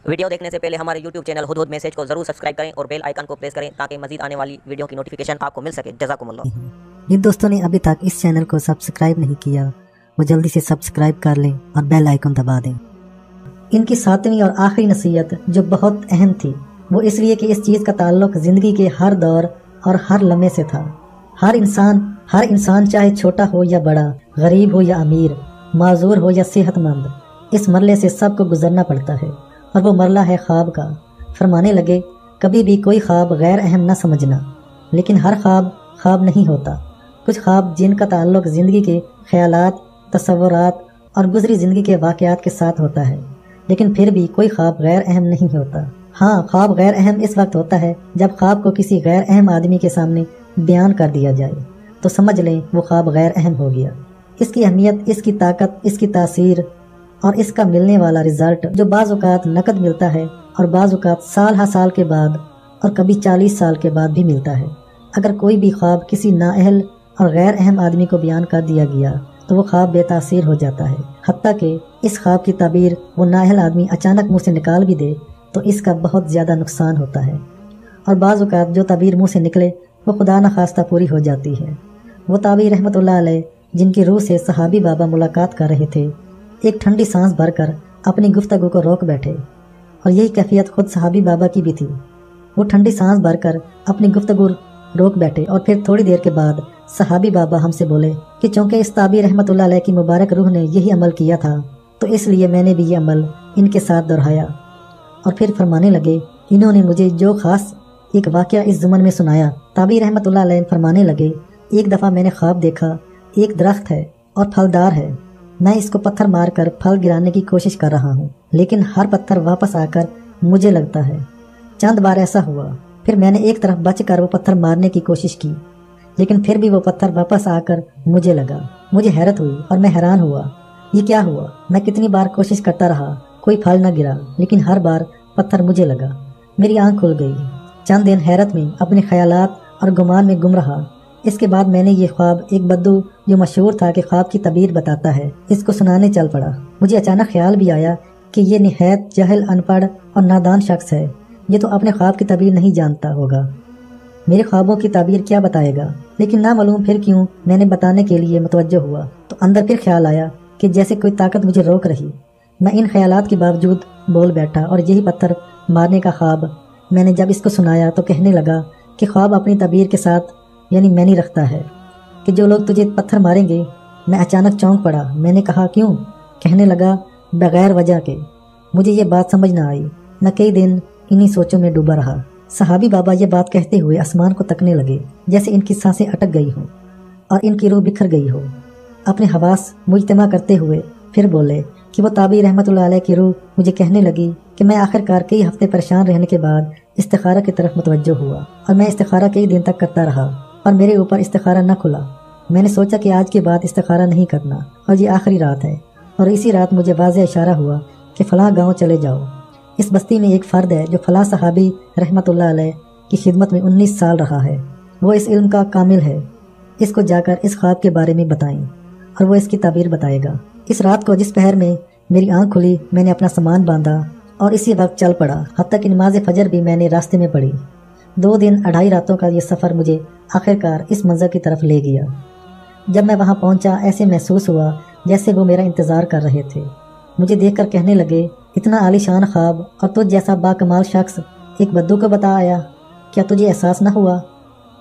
Video देखने से पहले हमारे YouTube चैनल हुदहुद मैसेज को जरूर सब्सक्राइब करें और बेल आइकन को प्रेस करें ताकि मजीद आने वाली वीडियो की नोटिफिकेशन आपको मिल सके। जज़ाकुमुल्लाह। जिन दोस्तों ने अभी तक इस चैनल को सब्सक्राइब नहीं किया वो जल्दी से सब्सक्राइब कर लें और बेल आइकन दबा दें। इनकी सातवीं और आखिरी नसीहत जो बहुत अहम थी वो इसलिए कि इस चीज़ का ताल्लुक ज़िंदगी के हर दौर और हर लम्हे से था। हर इंसान चाहे छोटा हो या बड़ा, गरीब हो या अमीर, माजूर हो या सेहतमंद, इस मरले से सबको गुजरना पड़ता है और वो मरला है ख्वाब का। फरमाने लगे, कभी भी कोई ख्वाब गैर अहम न समझना, लेकिन हर ख्वाब नहीं होता। कुछ ख्वाब जिनका ताल्लुक ज़िंदगी के ख्यालात, तसव्वुरात और गुजरी ज़िंदगी के वाक़यात के साथ होता है, लेकिन फिर भी कोई ख्वाब गैर अहम नहीं होता। हाँ, ख्वाब गैर अहम इस वक्त होता है जब ख्वाब को किसी गैर अहम आदमी के सामने बयान कर दिया जाए तो समझ लें वो ख्वाब गैर अहम हो गया। इसकी अहमियत, इसकी ताकत, इसकी तासीर और इसका मिलने वाला रिजल्ट जो बाज़ औक़ात नकद मिलता है और बाज़ औक़ात साल हा साल के बाद और कभी 40 साल के बाद भी मिलता है। अगर कोई भी ख्वाब किसी नाअहल और गैर अहम आदमी को बयान कर दिया गया तो वो ख्वाब बेतासीर हो जाता है। हत्ता कि इस ख्वाब की ताबीर वो नाअहल आदमी अचानक मुँह से निकाल भी दे तो इसका बहुत ज़्यादा नुकसान होता है। और बाज़ औक़ात जो ताबीर मुँह से निकले वो खुदा न खास्ता पूरी हो जाती है। वो ताबीर रहमतुल्लाह अलैह जिनकी रूह से सहाबी बाबा मुलाकात कर रहे थे, एक ठंडी सांस भरकर अपनी गुफ्तगू को रोक बैठे और यही कैफियत खुद सहाबी बाबा की भी थी। वो ठंडी सांस भरकर अपनी गुफ्तगू रोक बैठे और फिर थोड़ी देर के बाद सहाबी बाबा हमसे बोले कि चूँकि इस ताबीर रहमतुल्लाह अलैह की मुबारक रूह ने यही अमल किया था तो इसलिए मैंने भी ये अमल इनके साथ दोहराया। और फिर फरमाने लगे, इन्होंने मुझे जो ख़ास एक वाक़या इस ज़ुमन में सुनाया। ताबीर रहमतुल्लाह अलैह फरमाने लगे, एक दफ़ा मैंने ख्वाब देखा, एक दरख्त है और फलदार है। मैं इसको पत्थर मारकर फल गिराने की कोशिश कर रहा हूँ, लेकिन हर पत्थर वापस आकर मुझे लगता है। चंद बार ऐसा हुआ, फिर मैंने एक तरफ बचकर वो पत्थर मारने की कोशिश की, लेकिन फिर भी वो पत्थर वापस आकर मुझे लगा। मुझे हैरत हुई और मैं हैरान हुआ, ये क्या हुआ। मैं कितनी बार कोशिश करता रहा, कोई फल न गिरा, लेकिन हर बार पत्थर मुझे लगा। मेरी आँख खुल गई। चंद दिन हैरत में, अपने ख्यालात और गुमान में गुम रहा। इसके बाद मैंने ये ख्वाब, एक बद्दू जो मशहूर था कि ख्वाब की तबीर बताता है, इसको सुनाने चल पड़ा। मुझे अचानक ख्याल भी आया कि ये निहायत जाहिल, अनपढ़ और नादान शख्स है। ये तो अपने ख्वाब की तबीर नहीं जानता होगा, मेरे ख्वाबों की ताबीर क्या बताएगा। लेकिन ना मालूम फिर क्यों मैंने बताने के लिए मुतवज्जो हुआ तो अंदर फिर ख्याल आया कि जैसे कोई ताकत मुझे रोक रही। मैं इन ख्यालात के बावजूद बोल बैठा और यही पत्थर मारने का ख्वाब मैंने जब इसको सुनाया तो कहने लगा कि ख्वाब अपनी तबीर के साथ यानी मैंने रखता है कि जो लोग तुझे पत्थर मारेंगे। मैं अचानक चौंक पड़ा। मैंने कहा, क्यों? कहने लगा, बगैर वजह के। मुझे ये बात समझ न आई। मैं कई दिन इन्हीं सोचों में डूबा रहा। सहाबी बाबा ये बात कहते हुए आसमान को तकने लगे, जैसे इनकी सांसें अटक गई हो और इनकी रूह बिखर गई हो। अपने हवास मुजतमा करते हुए फिर बोले कि वो ताबीर रहमतुल्लाह अलैह की रूह मुझे कहने लगी कि मैं आखिरकार कई हफ्ते परेशान रहने के बाद इस्तिखारा की तरफ मुतवज्जो हुआ और मैं इस्तिखारा कई दिन तक करता रहा और मेरे ऊपर इस्तिखारा न खुला। मैंने सोचा कि आज के बाद इस्तिखारा नहीं करना और ये आखिरी रात है। और इसी रात मुझे वाज़ेह इशारा हुआ कि फ़लाँ गाँव चले जाओ। इस बस्ती में एक फ़र्द है जो फ़लाँ सहाबी रहमतुल्लाह अलैह की खिदमत में 19 साल रहा है। वो इस इल्म का कामिल है। इसको जाकर इस ख्वाब के बारे में बताएं और वो इसकी ताबीर बताएगा। इस रात को जिस पहर में मेरी आँख खुली, मैंने अपना सामान बांधा और इसी वक्त चल पड़ा। हत्ता कि नमाज फजर भी मैंने रास्ते में पढ़ी। 2 दिन 2.5 रातों का ये सफ़र मुझे आखिरकार इस मंज़र की तरफ ले गया। जब मैं वहाँ पहुँचा ऐसे महसूस हुआ जैसे वो मेरा इंतज़ार कर रहे थे। मुझे देखकर कहने लगे, इतना आलीशान ख्वाब और तुझ जैसा बाकमाल शख्स एक बद्दू को बता आया, क्या तुझे एहसास न हुआ?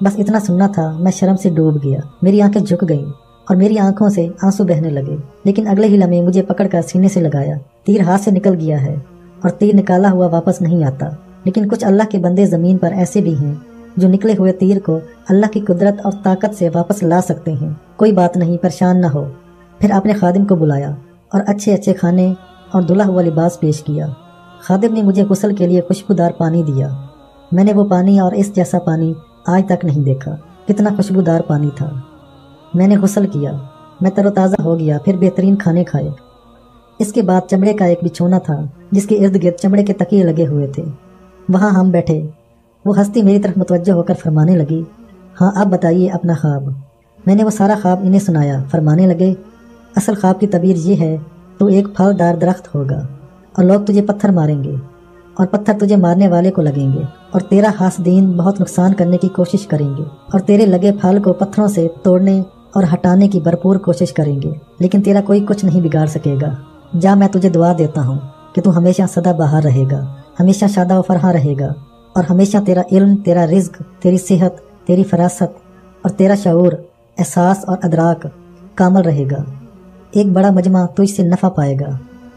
बस इतना सुनना था। मैं शर्म से डूब गया। मेरी आंखें झुक गईं और मेरी आंखों से आंसू बहने लगे। लेकिन अगले ही लम्हे मुझे पकड़कर सीने से लगाया। तीर हाथ से निकल गया है और तीर निकाला हुआ वापस नहीं आता। लेकिन कुछ अल्लाह के बंदे ज़मीन पर ऐसे भी हैं जो निकले हुए तीर को अल्लाह की कुदरत और ताकत से वापस ला सकते हैं। कोई बात नहीं, परेशान न हो। फिर अपने खादिम को बुलाया और अच्छे अच्छे खाने और धुला हुआ लिबास पेश किया। खादिम ने मुझे गुस्ल के लिए खुशबूदार पानी दिया। मैंने वो पानी और इस जैसा पानी आज तक नहीं देखा। कितना खुशबूदार पानी था। मैंने गुस्ल किया। मैं तरोताज़ा हो गया। फिर बेहतरीन खाने खाए। इसके बाद चमड़े का एक बिछोना था जिसके इर्द गिर्द चमड़े के तकिए लगे हुए थे। वहाँ हम बैठे। वो हस्ती मेरी तरफ मुतवज्जो होकर फरमाने लगी, हाँ अब बताइए अपना ख्वाब। मैंने वो सारा ख्वाब इन्हें सुनाया। फरमाने लगे, असल ख्वाब की तबीर ये है, तो एक फलदार दरख्त होगा और लोग तुझे पत्थर मारेंगे। और पत्थर तुझे मारने वाले को लगेंगे और तेरा हासदीन बहुत नुकसान करने की कोशिश करेंगे और तेरे लगे फल को पत्थरों से तोड़ने और हटाने की भरपूर कोशिश करेंगे, लेकिन तेरा कोई कुछ नहीं बिगाड़ सकेगा। जा, मैं तुझे दुआ देता हूँ कि तू हमेशा सदा बहार रहेगा, हमेशा शादा व फरहा रहेगा और हमेशा तेरा इल्म, तेरा रिज्क, तेरी सेहत, तेरी फरासत और तेरा शऊर, एहसास और अदराक कामल रहेगा। एक बड़ा मजमा तुझसे नफ़ा पाएगा।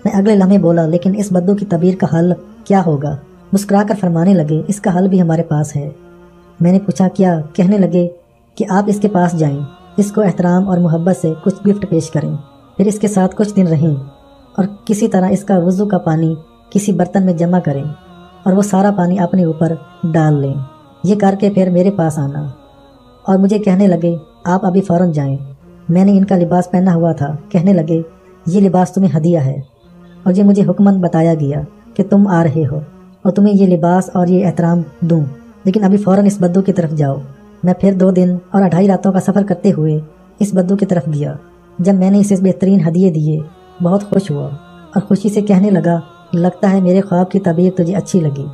मैं अगले लम्हे बोला, लेकिन इस बद्दू की तबीर का हल क्या होगा? मुस्कुराकर फरमाने लगे, इसका हल भी हमारे पास है। मैंने पूछा क्या? कहने लगे कि आप इसके पास जाएं, इसको एहतराम और मोहब्बत से कुछ गिफ्ट पेश करें, फिर इसके साथ कुछ दिन रहें और किसी तरह इसका वज़ू का पानी किसी बर्तन में जमा करें और वो सारा पानी अपने ऊपर डाल लें। ये करके फिर मेरे पास आना। और मुझे कहने लगे, आप अभी फ़ौरन जाएं। मैंने इनका लिबास पहना हुआ था। कहने लगे, ये लिबास तुम्हें हदिया है और ये मुझे हुक्मन बताया गया कि तुम आ रहे हो और तुम्हें ये लिबास और ये एहतराम दूं, लेकिन अभी फ़ौरन इस बद्दू की तरफ जाओ। मैं फिर 2 दिन और 2.5 रातों का सफ़र करते हुए इस बद्दू की तरफ गया। जब मैंने इसे बेहतरीन हदिये दिए, बहुत खुश हुआ और खुशी से कहने लगा, लगता है मेरे ख्वाब की तबीयत तुझे अच्छी लगी।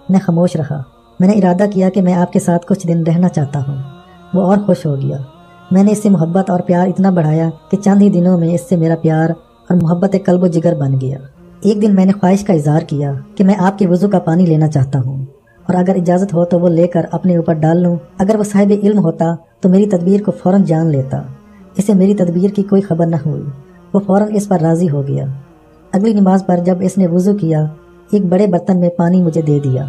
मैं खामोश रहा। मैंने इरादा किया कि मैं आपके साथ कुछ दिन रहना चाहता हूँ। वो और खुश हो गया। मैंने इससे मोहब्बत और प्यार इतना बढ़ाया कि चंद ही दिनों में इससे मेरा प्यार और मोहब्बत एक कल्ब जिगर बन गया। एक दिन मैंने ख्वाहिश का इजहार किया कि मैं आपके वज़ू का पानी लेना चाहता हूँ और अगर इजाज़त हो तो वो लेकर अपने ऊपर डाल लूँ। अगर वो साहिब इल्म होता तो मेरी तदबीर को फ़ौरन जान लेता। इसे मेरी तदबीर की कोई खबर न हुई। वो फ़ौरन इस पर राज़ी हो गया। अगली नमाज पर जब इसने वज़ू किया, एक बड़े बर्तन में पानी मुझे दे दिया।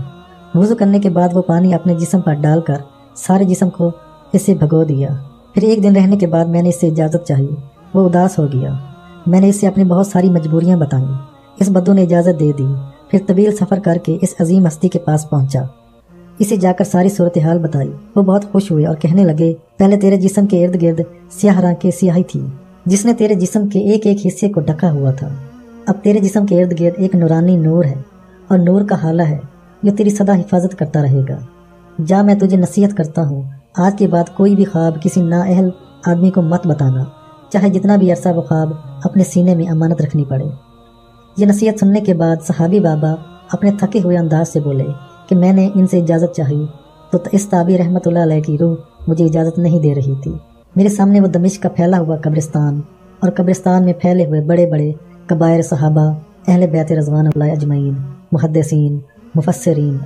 वज़ू करने के बाद वो पानी अपने जिस्म पर डालकर सारे जिस्म को इससे भगो दिया। फिर एक दिन रहने के बाद मैंने इससे इजाज़त चाहिए। वो उदास हो गया। मैंने इससे अपनी बहुत सारी मजबूरियाँ बताईं। इस बद्दू ने इजाज़त दे दी। फिर तवील सफ़र करके इस अजीम हस्ती के पास पहुँचा। इसे जाकर सारी सूरत हाल बताई। वो बहुत खुश हुए और कहने लगे, पहले तेरे जिस्म के इर्द गिर्द स्याह रंग की स्याही थी जिसने तेरे जिस्म के एक एक हिस्से को ढका हुआ था। अब तेरे जिस्म के इर्द गिर्द एक नूरानी नूर है और नूर का हाला है जो तेरी सदा हिफाजत करता रहेगा। जा, मैं तुझे नसीहत करता हूँ, आज के बाद कोई भी ख्वाब किसी नाअहल आदमी को मत बताना, चाहे जितना भी अरसा वो ख्वाब अपने सीने में अमानत रखनी पड़े। ये नसीहत सुनने के बाद सहाबी बाबा अपने थके हुए अंदाज से बोले कि मैंने इनसे इजाज़त चाहिए तो इस ताबी रहमतुल्लाह अलैह की रूह मुझे इजाज़त नहीं दे रही थी। मेरे सामने वो दमिश्क का फैला हुआ कब्रिस्तान और कब्रिस्तान में फैले हुए बड़े बड़े कबायर सहाबा, अहले बैत रज़वान अजमईन, मुहद्दिसीन, मुफस्सिरीन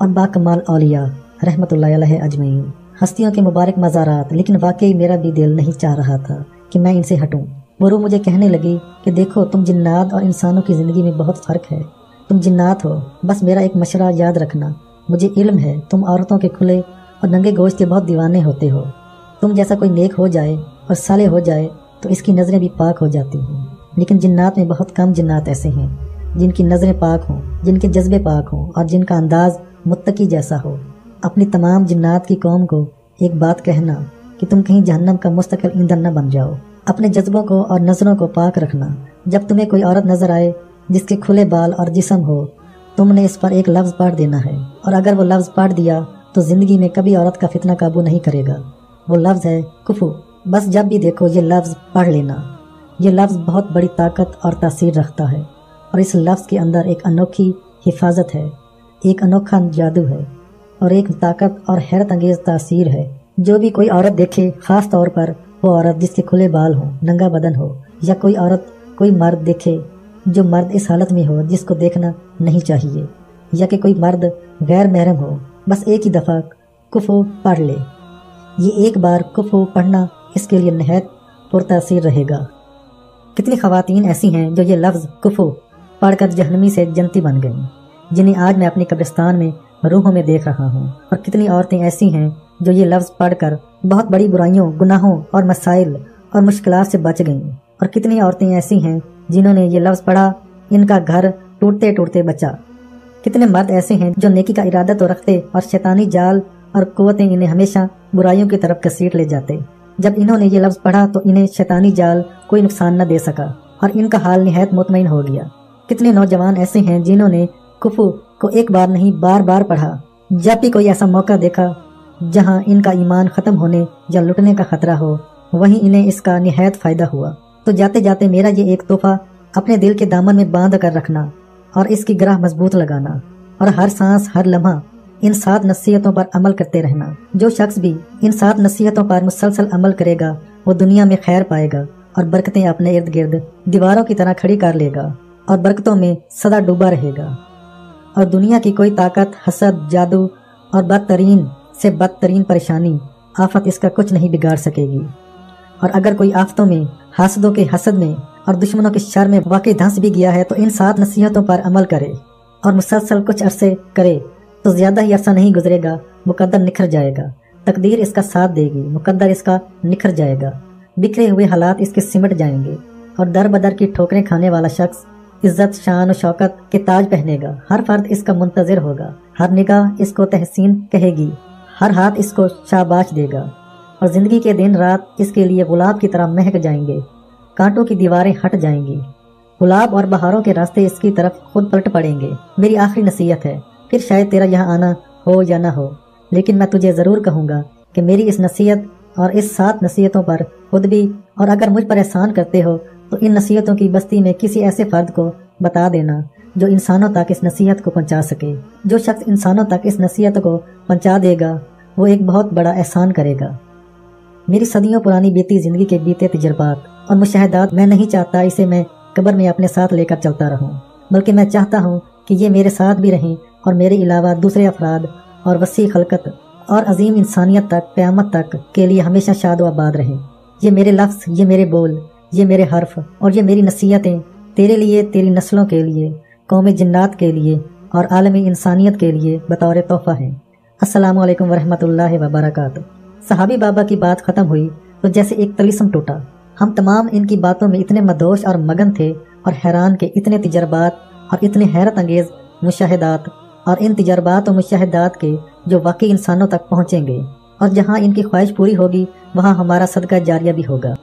और बाकमाल औलिया रहमतुल्लाह अलैह अजमईन, हस्तियों के मुबारक मज़ारात। लेकिन वाकई मेरा भी दिल नहीं चाह रहा था कि मैं इनसे हटूं। वो रूह मुझे कहने लगी कि देखो, तुम जिन्नात और इंसानों की ज़िंदगी में बहुत फ़र्क है। तुम जिन्नात हो, बस मेरा एक मशवरा याद रखना। मुझे इल्म है तुम औरतों के खुले और नंगे गोश्त के बहुत दीवाने होते हो। तुम जैसा कोई नेक हो जाए और साले हो जाए तो इसकी नज़रें भी पाक हो जाती हैं, लेकिन जिन्नात में बहुत कम जिन्नात ऐसे हैं जिनकी नज़रें पाक हों, जिनके जज्बे पाक हों और जिनका अंदाज मुत्तकी जैसा हो। अपनी तमाम जिन्नात की कौम को एक बात कहना कि तुम कहीं जहन्नम का मुस्तकिल ईंधन न बन जाओ। अपने जज्बों को और नज़रों को पाक रखना। जब तुम्हें कोई औरत नज़र आए जिसके खुले बाल और जिस्म हो, तुमने इस पर एक लफ्ज़ पढ़ देना है और अगर वो लफ्ज़ पढ़ दिया तो ज़िंदगी में कभी औरत का फितना काबू नहीं करेगा। वो लफ्ज़ है कुफू। बस जब भी देखो ये लफ्ज़ पढ़ लेना। ये लफ्ज़ बहुत बड़ी ताकत और तासीर रखता है और इस लफ्ज़ के अंदर एक अनोखी हिफाजत है, एक अनोखा जादू है और एक ताकत और हैरत अंगेज़ तासीर है। जो भी कोई औरत देखे, ख़ास तौर पर वो औरत जिसके खुले बाल हो, नंगा बदन हो, या कोई औरत कोई मर्द देखे जो मर्द इस हालत में हो जिसको देखना नहीं चाहिए, या कि कोई मर्द गैर महरम हो, बस एक ही दफ़ा कुफू पढ़ ले। ये एक बार कुफू पढ़ना इसके लिए नहायत पुरतासीर रहेगा। कितनी ख़वातीन ऐसी हैं जो ये लफ्ज़ कुफू पढ़कर जहन्नमी से जन्नती बन गईं, जिन्हें आज मैं अपने कब्रिस्तान में रूहों में देख रहा हूँ। और कितनी औरतें ऐसी हैं जो ये लफ्ज़ पढ़कर बहुत बड़ी बुराइयों, गुनाहों और मसाइल और मुश्किलात से बच गईं। और कितनी औरतें ऐसी हैं जिन्होंने ये लफ्ज़ पढ़ा, इनका घर टूटते टूटते बचा। कितने मर्द ऐसे हैं जो नेकी का इरादा तो रखते और शैतानी जाल और कुव्वतें इन्हें हमेशा बुराइयों की तरफ घसीट ले जाते। जब इन्होंने ये लफ्ज़ पढ़ा तो इन्हें शैतानी जाल कोई नुकसान न दे सका और इनका हाल निहायत मुतमईन हो गया। कितने नौजवान ऐसे हैं जिन्होंने कुफू को एक बार नहीं बार बार पढ़ा। जब भी कोई ऐसा मौका देखा जहां इनका ईमान ख़त्म होने या लुटने का खतरा हो, वहीं इन्हें इसका निहायत फ़ायदा हुआ। तो जाते जाते मेरा ये एक तोहफा अपने दिल के दामन में बांध कर रखना और इसकी ग्राह मजबूत लगाना। और हर सांस हर लम्हा इन 7 नसीहतों पर अमल करते रहना। जो शख्स भी इन 7 नसीहतों पर मुसलसल अमल करेगा वो दुनिया में खैर पाएगा और बरकतें अपने इर्द गिर्द दीवारों की तरह खड़ी कर लेगा और बरकतों में सदा डूबा रहेगा। और दुनिया की कोई ताकत, हसद, जादू और बदतरीन से बदतरीन परेशानी, आफत इसका कुछ नहीं बिगाड़ सकेगी। और अगर कोई आफतों में, हासदों के हसद में और दुश्मनों के शर में वाकई धंस भी गया है तो इन 7 नसीहतों पर अमल करे और मुसलसल कुछ अरसे करे तो ज्यादा ही अरसा नहीं गुजरेगा, मुकद्दर निखर जाएगा। तकदीर इसका साथ देगी, मुकद्दर इसका निखर जाएगा। बिखरे हुए हालात इसके सिमट जाएंगे और दर बदर की ठोकरें खाने वाला शख्स इज्जत, शान और शौकत के ताज पहनेगा। हर फर्द इसका मुंतजिर होगा, हर निगाह इसको तहसीन कहेगी, हर हाथ इसको शाबाश देगा और जिंदगी के दिन रात इसके लिए गुलाब की तरह महक जाएंगे। कांटों की दीवारें हट जाएंगी, गुलाब और बहारों के रास्ते इसकी तरफ खुद पलट पड़ेंगे। मेरी आखिरी नसीहत है, फिर शायद तेरा यहाँ आना हो या ना हो, लेकिन मैं तुझे ज़रूर कहूँगा कि मेरी इस नसीहत और इस 7 नसीहतों पर खुद भी और अगर मुझ पर एहसान करते हो तो इन नसीहतों की बस्ती में किसी ऐसे फर्द को बता देना जो इंसानों तक इस नसीहत को पहुँचा सके। जो शख्स इंसानों तक इस नसीहत को पहुँचा देगा वो एक बहुत बड़ा एहसान करेगा। मेरी सदियों पुरानी बीती ज़िंदगी के बीते तजर्बात और मुशाहिदात मैं नहीं चाहता इसे मैं कब्र में अपने साथ लेकर चलता रहूं, बल्कि मैं चाहता हूं कि ये मेरे साथ भी रहें और मेरे अलावा दूसरे अफराद और वसी खलकत और अजीम इंसानियत तक, क़यामत तक के लिए हमेशा शाद व आबाद रहें। ये मेरे लफ्ज़, ये मेरे बोल, ये मेरे हर्फ और ये मेरी नसीहतें तेरे लिए, तेरी नस्लों के लिए, कौम जिन्नात के लिए और आलमी इंसानियत के लिए बतौर तोहफ़ा हैं। अस्सलामु अलैकुम वरहमतुल्लाहि वबरकातुहू। सहाबी बाबा की बात खत्म हुई तो जैसे एक तलिस्म टूटा। हम तमाम इनकी बातों में इतने मदहोश और मगन थे और हैरान के इतने तजर्बात और इतने हैरत अंगेज मुशाहिदात और इन तजर्बात और मुशाहिदात के जो वाकई इंसानों तक पहुँचेंगे और जहाँ इनकी ख्वाहिश पूरी होगी वहाँ हमारा सदका जारिया भी होगा।